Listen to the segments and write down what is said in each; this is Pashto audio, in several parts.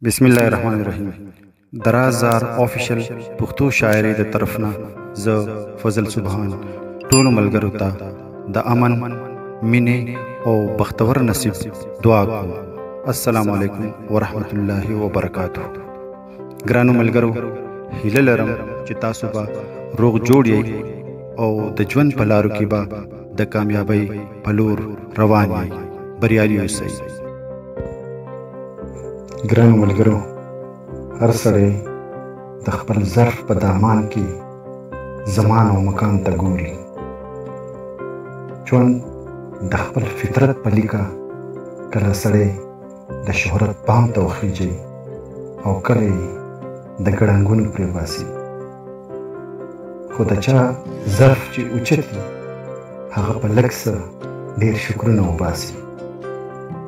بسم الله الرحمن الرحیم. درازار آفیشل پښتو شاعري د طرفنا زه فضل سبحان ټولو ملګرو ته د امن مینې او بختور نصیب دعا کوم. السلام علیکم ورحمت الله وبرکاته. ګرانو ملګرو، هیله لرم چې تاسو به روغ جوړ یې او د ژوند په لارو کې به د کامیابۍ په لور روان یې، بریالي اوسئ. ګرانو ملګرو، هر سړی د خپل ظرف په دامان کې زمان او مکان ته ګوري. ژوند د خپل فطرت په لیکه کله سړی د شهرت پام ته وخیږي او کله یې د ګړنګونو پرې باسي. خو د چا ظرف چې اوچت وي هغه په لږ څه ډېر شکرونه وباسي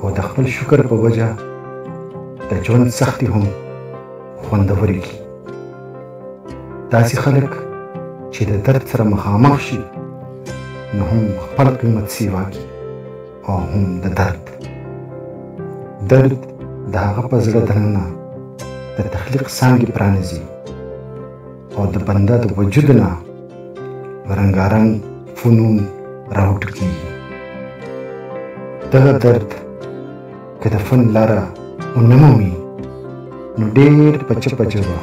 او د خپل شکر په وجه د ژوند سختي هم خوندورې کړي. داسې خلک چې د درد سره مخامخ شي نو هم خپل قیمت سیوا کړي او هم د درد د هغه په زړه دننه د تخلیق څانګې پرانیزي او د بنده د وجود نه رنګارنګ فنون راوټوکېږي. دغه درد که د فن لاره ونه مومي نو ډېر په چپه ژبه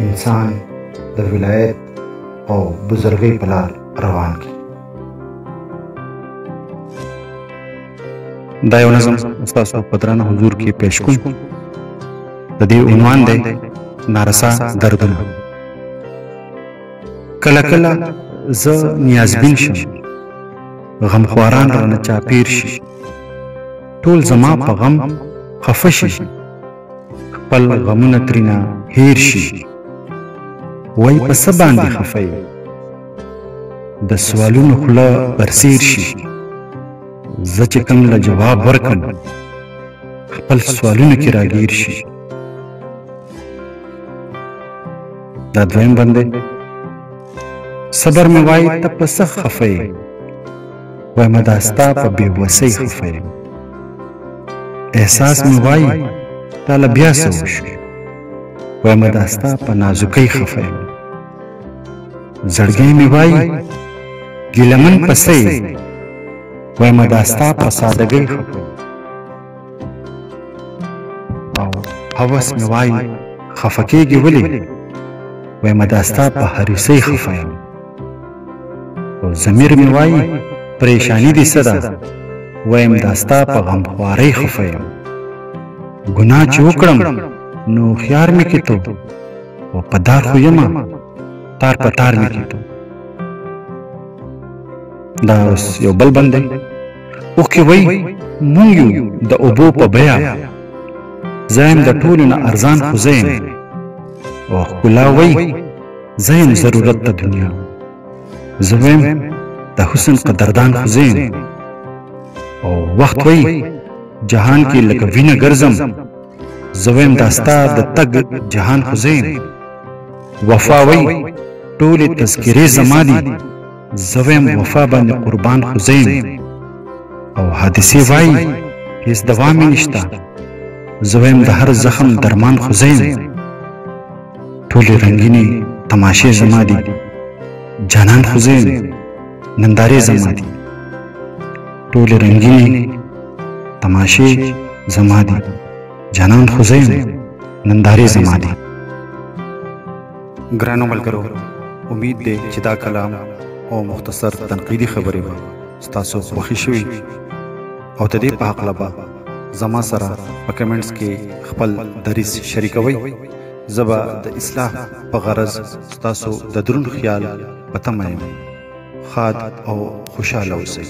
انسان د ولایت او بزرګۍ په لار روان کړي. دا یو نظم ستاسو په درانه حضور کې پیش کوم. د دې عنوان دی نارسا دردونه. کله کله زه نیازبین شم، غمخواران رانه چاپیر شي، ټول زما په غم خفه شي، خپل غمونه ترېنه هیر شي. وای په څه باندې خفه یې، د سوالونو خوله برسیر شي. زه چې کوم له جواب ورکړم خپل سوالونو کې راګیر شي. دا دویم بند دی. صبر مې وای ته په څه خفه یې، وایم دا ستا په بېوسۍ خفه یم. احساس مې وای تا له بیا څه وشو، وایم دا ستا په نازکۍ خفه یم. زړګی مې وای ګیلمن پسه یې، وایم دا ستا په سادګۍ خفه یم. او هوس مې وای خفه کېږي ولې، وایم دا ستا په حریصۍ خفه یم. او ضمیر مې وای پریشانی دې څه ده، وایم دا ستا په غمخوارۍ خفه یم. ګناه چې وکړم نو خیار مې کېتو، او په دار خو یمه تار په تار مې کېتو. دا اوس یو بل بند دی. اوښکې وایي مونږ یو د اوبو په بیه، زه یم د ټولو نه ارزان خو زه یم. او ښکلا وایي زه یم ضرورت د دنیا، زه وایم د حسن قدردان خو زه یم. او وخت وایي جهان کې لکه وینه ګرځم، زه وایم دا ستا د تګ جهان خو زه یم. وفا وایي ټولې تذکرې زما دي، زه وایم وفا باندې قربان خو زه یم. او حادثې وایي هېڅ دوا مې نشته، زه وایم د هر زخم درمان خو زه یم. ټولې رنګینې تماشې زما دي، جانان خو زه یم. نندارې زما دي، ټولې رنګینې تماشې زما دي، جانان خو زه یم. نندارې زما دي. ګرانو ملګرو، امید دی چې دا کلام او مختصر تنقیدي خبرې به ستاسو خوښې شوي او د دې په هکله به زما سره په کمنټس کې خپل دریځ شریکوئ. زه به د اصلاح په غرض ستاسو د دروند خیال په تمه یم. ښاد او خوشحاله اوسئ.